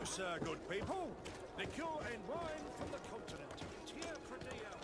Closer, good people. Liqueur and wine from the continent. Tia Pradeo.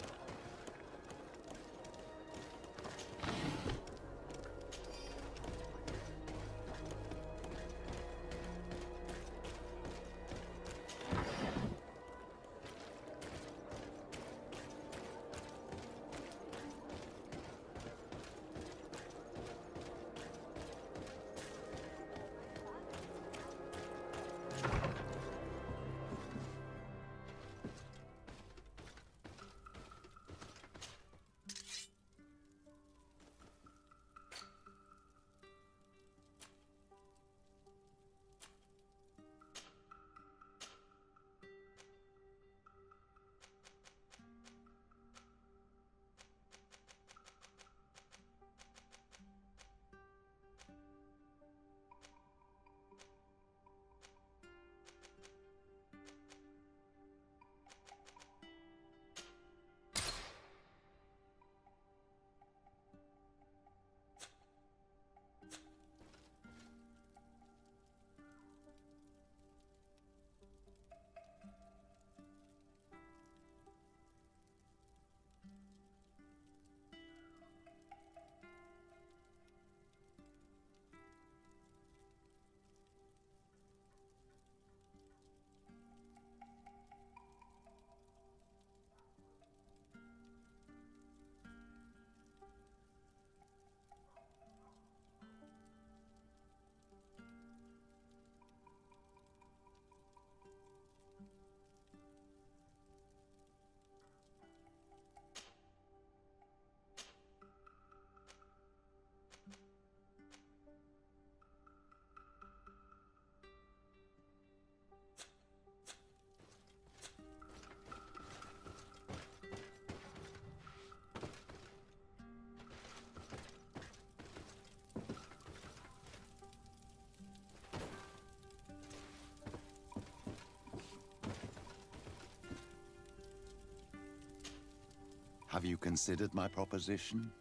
Have you considered my proposition?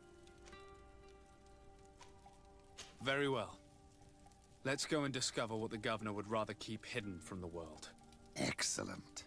Very well. Let's go and discover what the governor would rather keep hidden from the world. Excellent.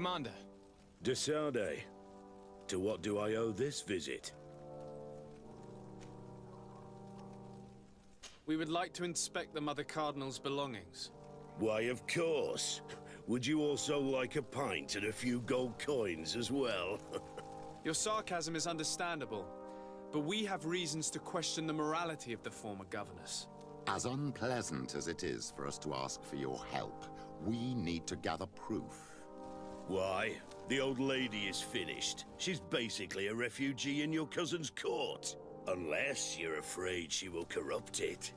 Commander. Desade, to what do I owe this visit? We would like to inspect the Mother Cardinal's belongings. Why, of course. Would you also like a pint and a few gold coins as well? Your sarcasm is understandable, but we have reasons to question the morality of the former governess. As unpleasant as it is for us to ask for your help, we need to gather proof. Why? The old lady is finished. She's basically a refugee in your cousin's court. Unless you're afraid she will corrupt it.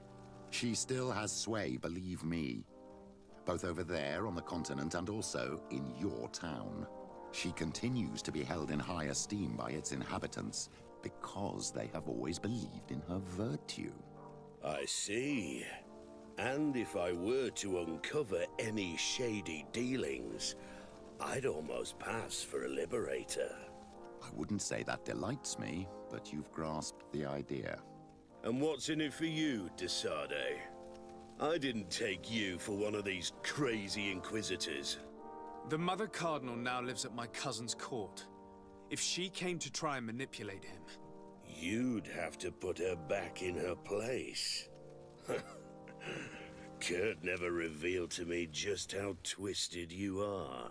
She still has sway, believe me. Both over there on the continent and also in your town. She continues to be held in high esteem by its inhabitants because they have always believed in her virtue. I see. And if I were to uncover any shady dealings, I'd almost pass for a liberator. I wouldn't say that delights me, but you've grasped the idea. And what's in it for you, Desade? I didn't take you for one of these crazy inquisitors. The Mother Cardinal now lives at my cousin's court. If she came to try and manipulate him... You'd have to put her back in her place. Kurt never revealed to me just how twisted you are.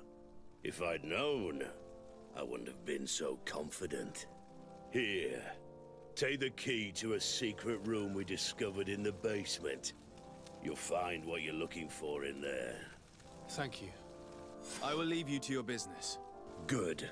If I'd known, I wouldn't have been so confident. Here, take the key to a secret room we discovered in the basement. You'll find what you're looking for in there. Thank you. I will leave you to your business. Good.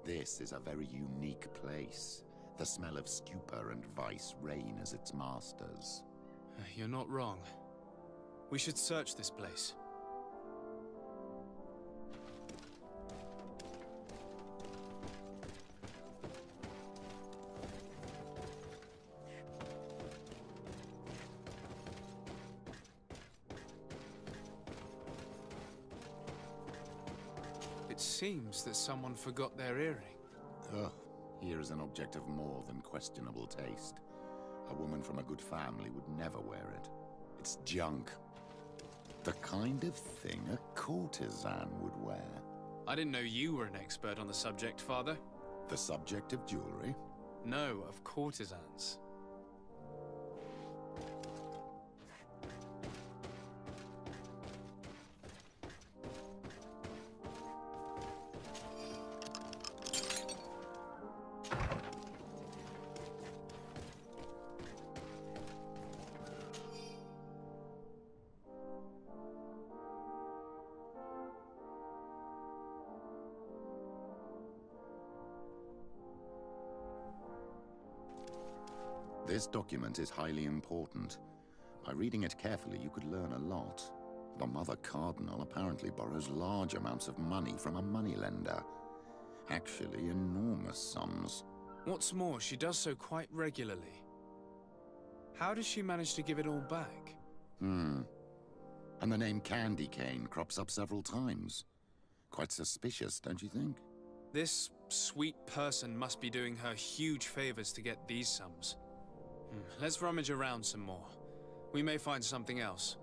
This is a very unique place. The smell of stupor and vice reign as its masters. You're not wrong. We should search this place. It seems that someone forgot their earring. Oh, here is an object of more than questionable taste. A woman from a good family would never wear it. It's junk. The kind of thing a courtesan would wear. I didn't know you were an expert on the subject, Father. The subject of jewelry? No, of courtesans. This document is highly important. By reading it carefully, you could learn a lot. The Mother Cardinal apparently borrows large amounts of money from a moneylender. Actually, enormous sums. What's more, she does so quite regularly. How does she manage to give it all back? And the name Candy Cane crops up several times. Quite suspicious, don't you think? This sweet person must be doing her huge favors to get these sums. Let's rummage around some more. We may find something else.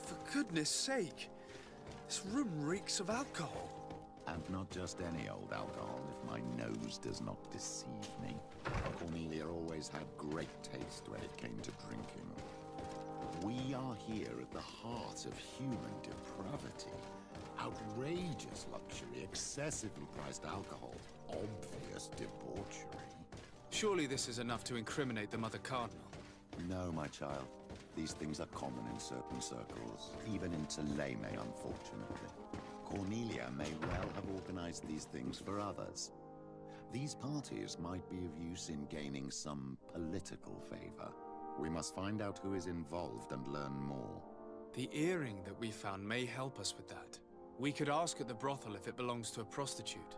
For goodness sake! This room reeks of alcohol. And not just any old alcohol, if my nose does not deceive me. Cornelia always had great taste when it came to drinking. We are here at the heart of human depravity. Outrageous luxury, excessively priced alcohol, obvious debauchery. Surely this is enough to incriminate the Mother Cardinal. No, my child. These things are common in certain circles, even in Tuleme, unfortunately. Cornelia may well have organized these things for others. These parties might be of use in gaining some political favor. We must find out who is involved and learn more. The earring that we found may help us with that. We could ask at the brothel if it belongs to a prostitute.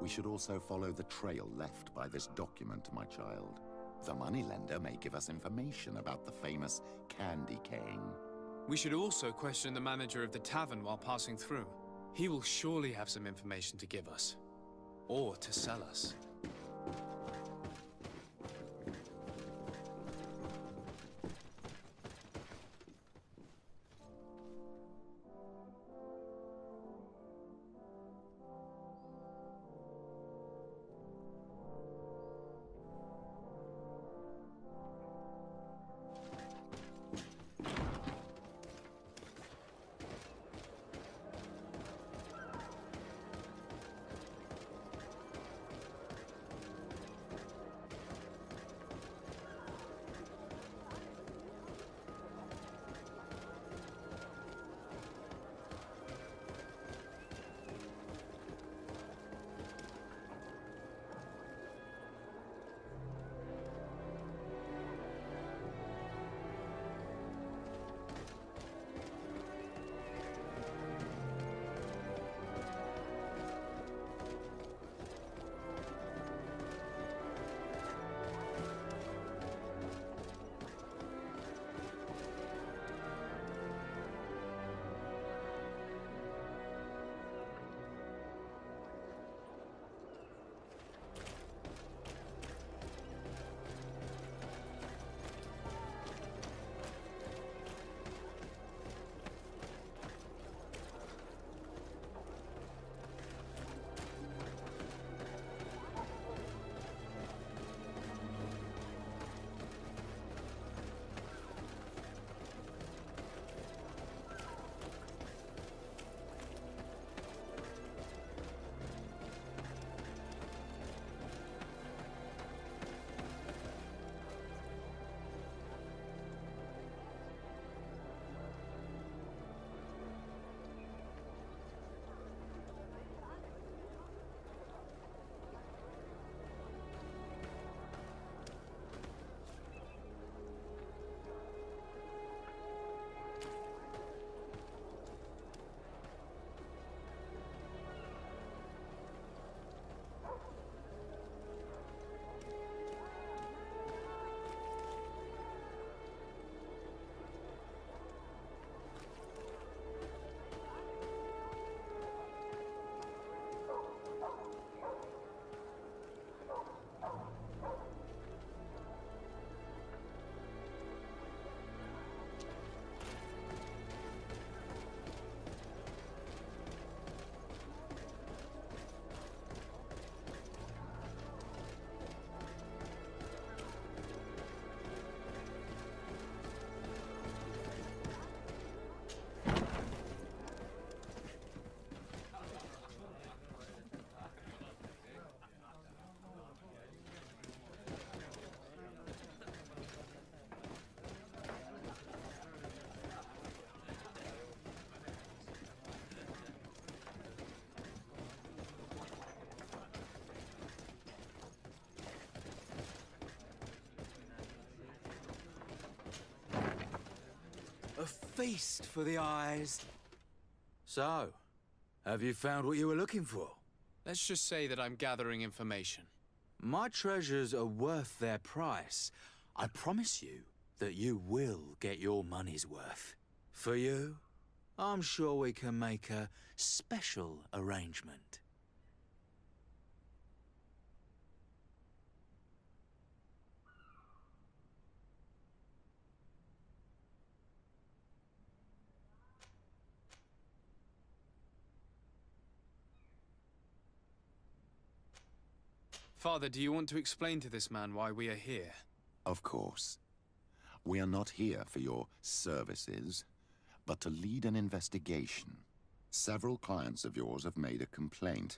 We should also follow the trail left by this document, my child. The moneylender may give us information about the famous Candy Cane. We should also question the manager of the tavern while passing through. He will surely have some information to give us. Or to sell us. A feast for the eyes. So, have you found what you were looking for? Let's just say that I'm gathering information. My treasures are worth their price. I promise you that you will get your money's worth. For you, I'm sure we can make a special arrangement. Father, do you want to explain to this man why we are here? Of course. We are not here for your services, but to lead an investigation. Several clients of yours have made a complaint.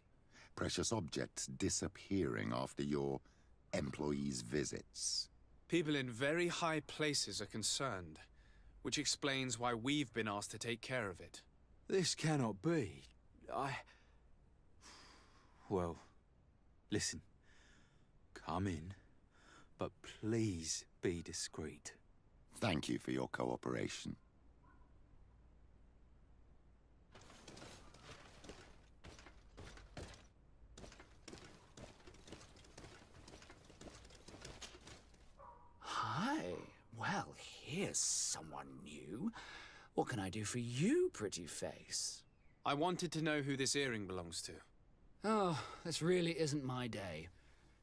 Precious objects disappearing after your employees' visits. People in very high places are concerned, which explains why we've been asked to take care of it. This cannot be. Well, listen. Come in, but please be discreet. Thank you for your cooperation. Hi. Well, here's someone new. What can I do for you, pretty face? I wanted to know who this earring belongs to. Oh, this really isn't my day.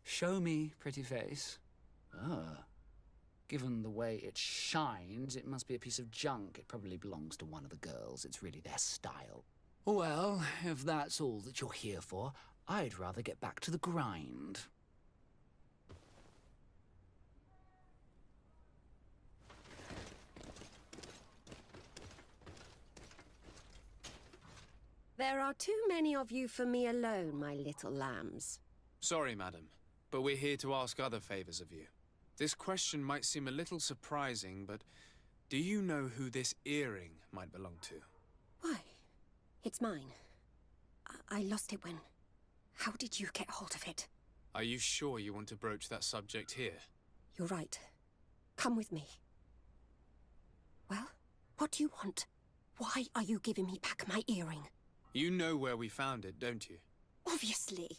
Show me, pretty face. Given the way it shines, it must be a piece of junk. It probably belongs to one of the girls. It's really their style. Well, if that's all that you're here for, I'd rather get back to the grind. There are too many of you for me alone, my little lambs. Sorry, madam, but we're here to ask other favors of you. This question might seem a little surprising, but do you know who this earring might belong to? Why? It's mine. I lost it when... How did you get hold of it? Are you sure you want to broach that subject here? You're right. Come with me. Well, what do you want? Why are you giving me back my earring? You know where we found it, don't you? Obviously.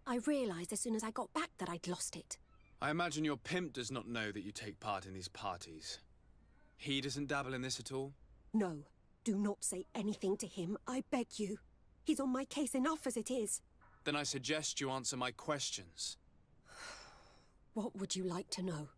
I realized as soon as I got back that I'd lost it. I imagine your pimp does not know that you take part in these parties. He doesn't dabble in this at all? No. Do not say anything to him, I beg you. He's on my case enough as it is. Then I suggest you answer my questions. What would you like to know?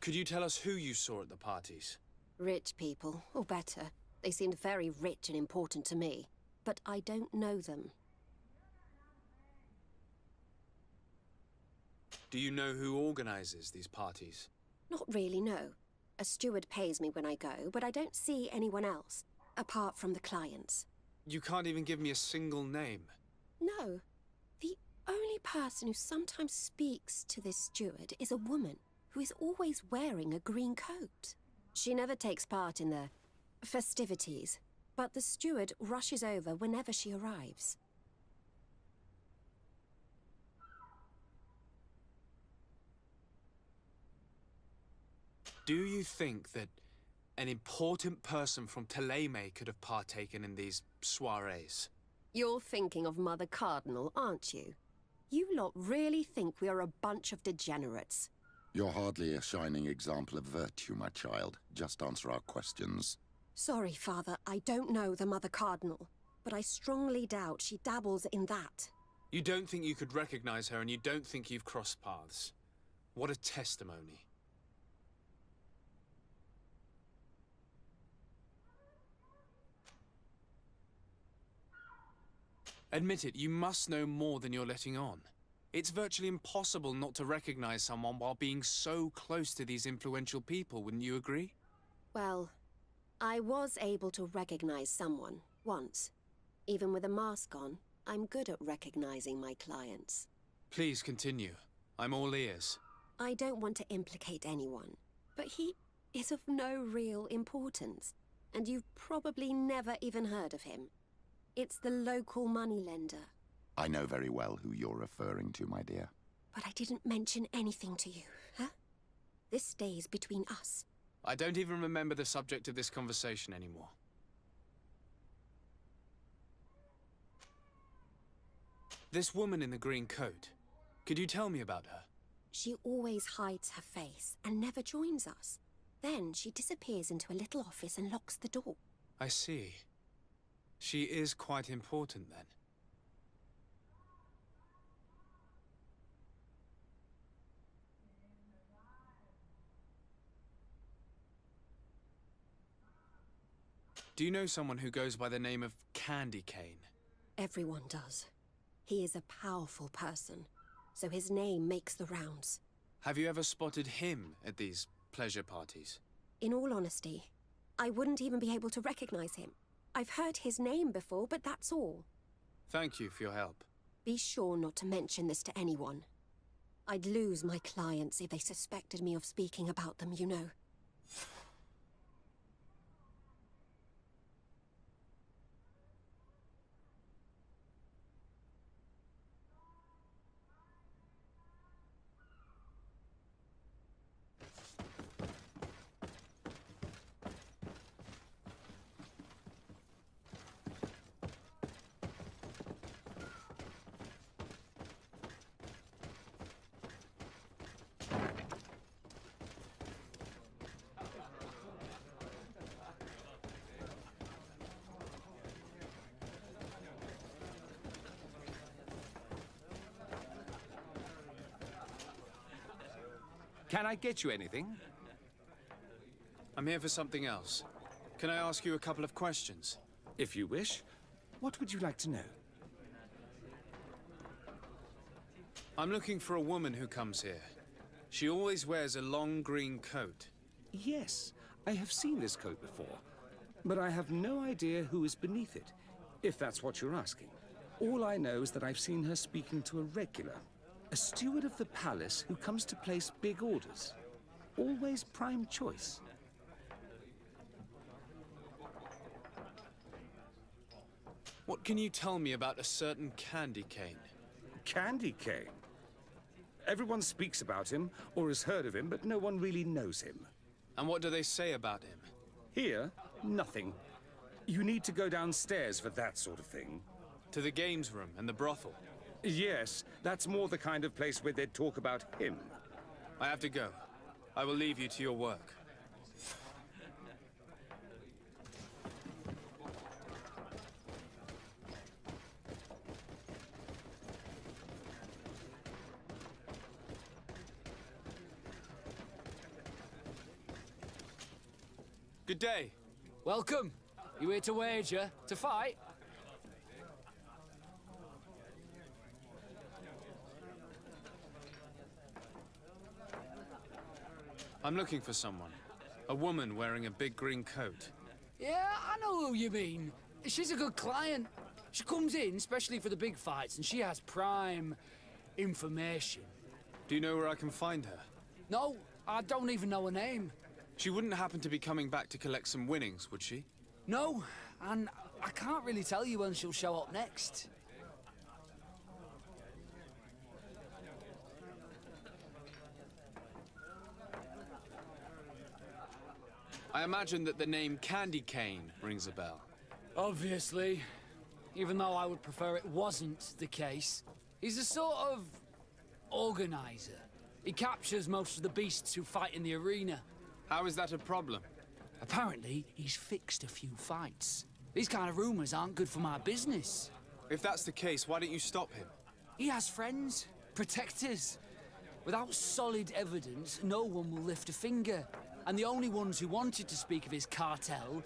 Could you tell us who you saw at the parties? Rich people, or better. They seemed very rich and important to me. But I don't know them. Do you know who organizes these parties? Not really, no. A steward pays me when I go, but I don't see anyone else, apart from the clients. You can't even give me a single name. No. The only person who sometimes speaks to this steward is a woman who is always wearing a green coat. She never takes part in the festivities, but the steward rushes over whenever she arrives. Do you think that an important person from Thélème could have partaken in these soirees? You're thinking of Mother Cardinal, aren't you? You lot really think we are a bunch of degenerates. You're hardly a shining example of virtue, my child. Just answer our questions. Sorry, Father, I don't know the Mother Cardinal, but I strongly doubt she dabbles in that. You don't think you could recognize her, and you don't think you've crossed paths. What a testimony. Admit it, you must know more than you're letting on. It's virtually impossible not to recognize someone while being so close to these influential people, wouldn't you agree? Well, I was able to recognize someone, once. Even with a mask on, I'm good at recognizing my clients. Please continue. I'm all ears. I don't want to implicate anyone, but he is of no real importance, and you've probably never even heard of him. It's the local moneylender. I know very well who you're referring to, my dear. But I didn't mention anything to you, huh? This stays between us. I don't even remember the subject of this conversation anymore. This woman in the green coat, could you tell me about her? She always hides her face and never joins us. Then she disappears into a little office and locks the door. I see. She is quite important, then. Do you know someone who goes by the name of Candy Cane? Everyone does. He is a powerful person, so his name makes the rounds. Have you ever spotted him at these pleasure parties? In all honesty, I wouldn't even be able to recognize him. I've heard his name before, but that's all. Thank you for your help. Be sure not to mention this to anyone. I'd lose my clients if they suspected me of speaking about them, you know. Can I get you anything? I'm here for something else. Can I ask you a couple of questions? If you wish. What would you like to know? I'm looking for a woman who comes here. She always wears a long green coat. Yes, I have seen this coat before, but I have no idea who is beneath it, if that's what you're asking. All I know is that I've seen her speaking to a regular, a steward of the palace who comes to place big orders. Always prime choice. What can you tell me about a certain Candy Cane? Candy Cane. Everyone speaks about him, or has heard of him, but no one really knows him. And what do they say about him? Here, nothing. You need to go downstairs for that sort of thing. To the games room and the brothel? Yes, that's more the kind of place where they'd talk about him. I have to go. I will leave you to your work. Good day. Welcome. You here to wager? To fight? I'm looking for someone. A woman wearing a big green coat. Yeah, I know who you mean. She's a good client. She comes in, especially for the big fights, and she has prime information. Do you know where I can find her? No, I don't even know her name. She wouldn't happen to be coming back to collect some winnings, would she? No, and I can't really tell you when she'll show up next. I imagine that the name Candy Cane rings a bell. Obviously. Even though I would prefer it wasn't the case. He's a sort of organizer. He captures most of the beasts who fight in the arena. How is that a problem? Apparently, he's fixed a few fights. These kind of rumors aren't good for my business. If that's the case, why don't you stop him? He has friends, protectors. Without solid evidence, no one will lift a finger. And the only ones who wanted to speak of his cartel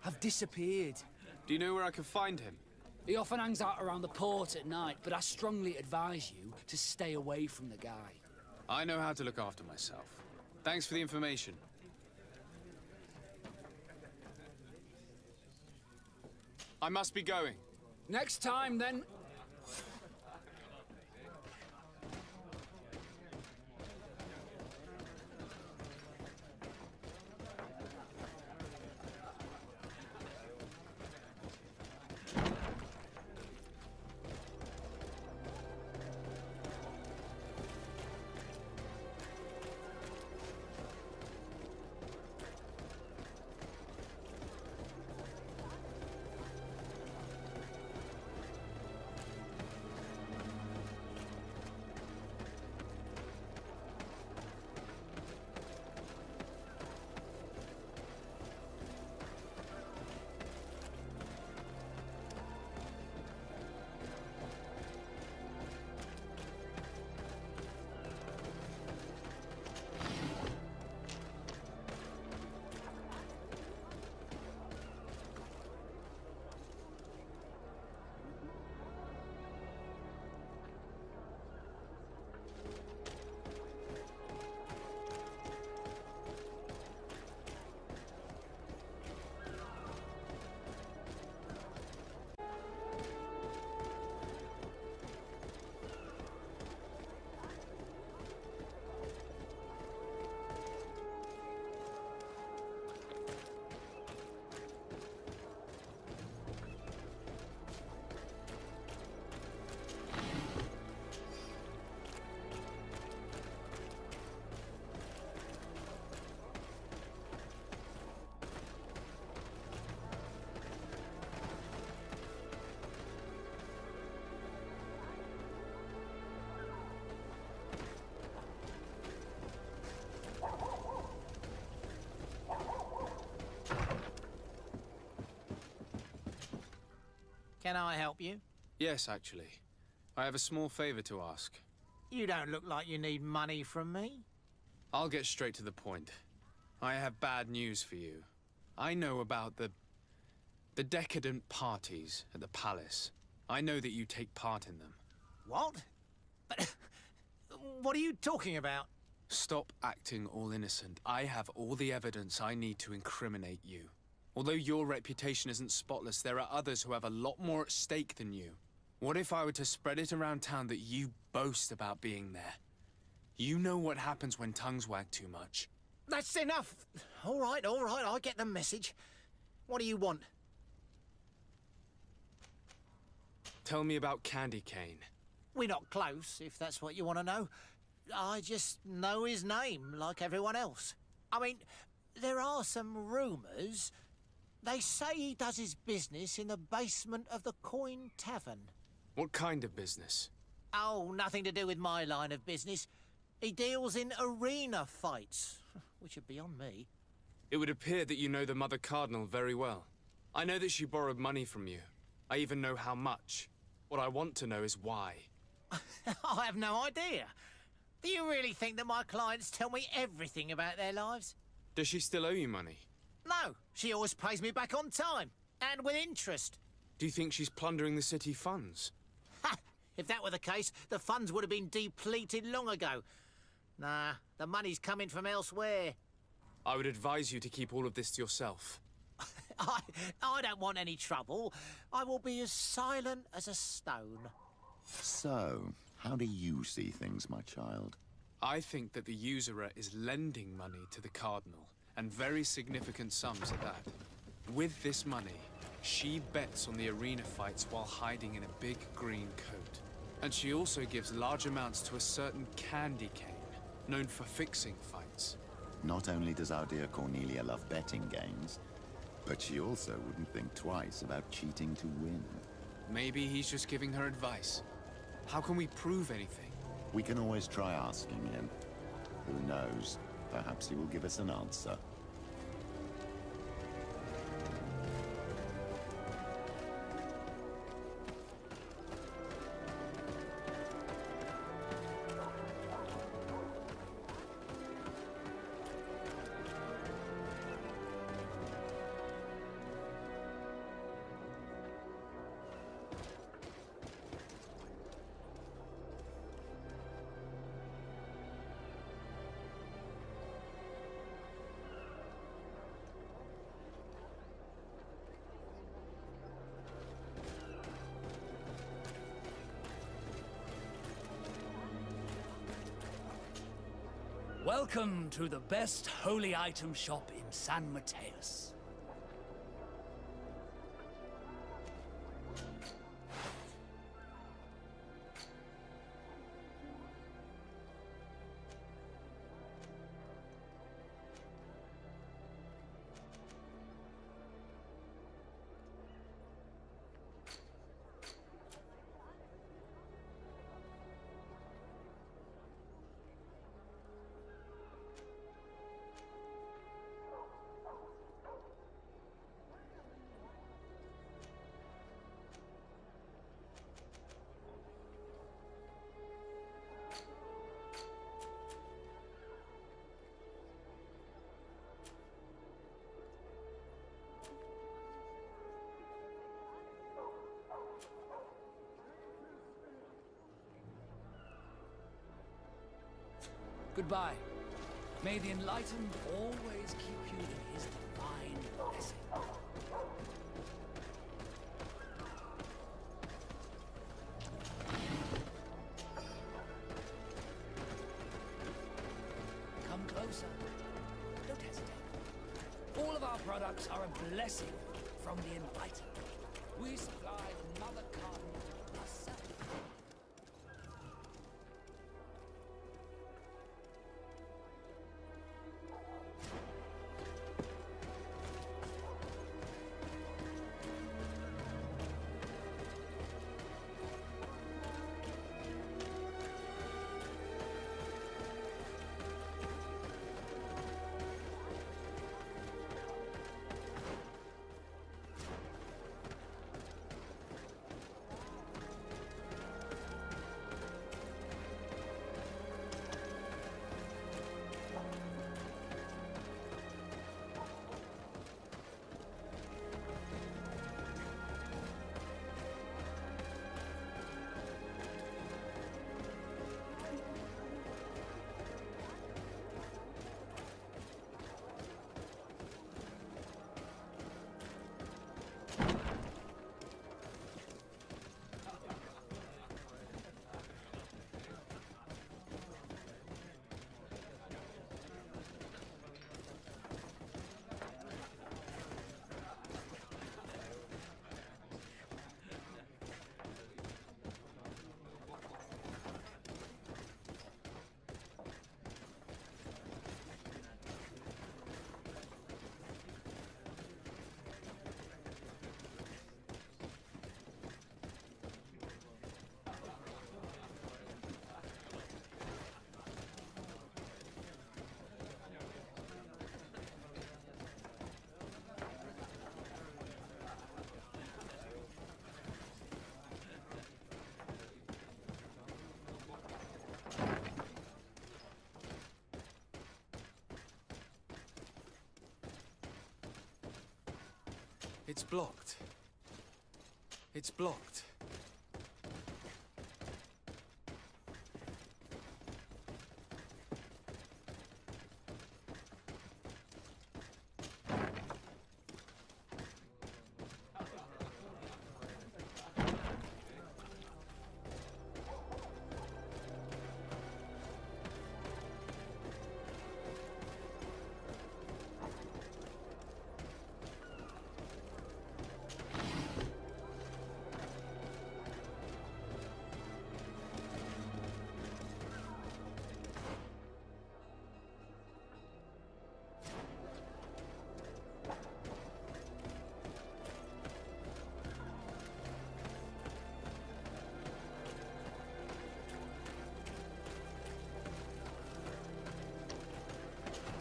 have disappeared. Do you know where I can find him? He often hangs out around the port at night, but I strongly advise you to stay away from the guy. I know how to look after myself. Thanks for the information. I must be going. Next time, then. Can I help you? Yes, actually. I have a small favor to ask. You don't look like you need money from me. I'll get straight to the point. I have bad news for you. I know about the decadent parties at the palace. I know that you take part in them. What? But what are you talking about? Stop acting all innocent. I have all the evidence I need to incriminate you. Although your reputation isn't spotless, there are others who have a lot more at stake than you. What if I were to spread it around town that you boast about being there? You know what happens when tongues wag too much. That's enough. All right, I get the message. What do you want? Tell me about Candy Cane. We're not close, if that's what you want to know. I just know his name, like everyone else. I mean, there are some rumours. They say he does his business in the basement of the Coin Tavern. What kind of business? Oh, nothing to do with my line of business. He deals in arena fights, which are beyond me. It would appear that you know the Mother Cardinal very well. I know that she borrowed money from you. I even know how much. What I want to know is why. I have no idea. Do you really think that my clients tell me everything about their lives? Does she still owe you money? No, she always pays me back on time, and with interest. Do you think she's plundering the city funds? Ha! If that were the case, the funds would have been depleted long ago. Nah, the money's coming from elsewhere. I would advise you to keep all of this to yourself. I don't want any trouble. I will be as silent as a stone. So, how do you see things, my child? I think that the usurer is lending money to the Cardinal, and very significant sums at that. With this money, she bets on the arena fights while hiding in a big green coat. And she also gives large amounts to a certain candy cane, known for fixing fights. Not only does our dear Cornelia love betting games, but she also wouldn't think twice about cheating to win. Maybe he's just giving her advice. How can we prove anything? We can always try asking him. Who knows? Perhaps he will give us an answer. Welcome to the best holy item shop in San Mateus. Goodbye. May the Enlightened always keep you in his divine blessing. Come closer. Don't hesitate. All of our products are a blessing from the Enlightened. We supply the Mother Cardinal herself. It's blocked. It's blocked.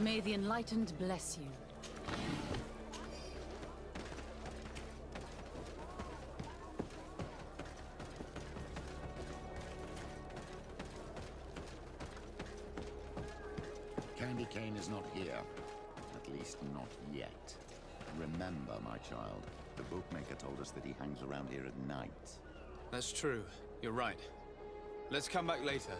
May the Enlightened bless you. Candy Cane is not here. At least not yet. Remember, my child, the bookmaker told us that he hangs around here at night. That's true. You're right. Let's come back later.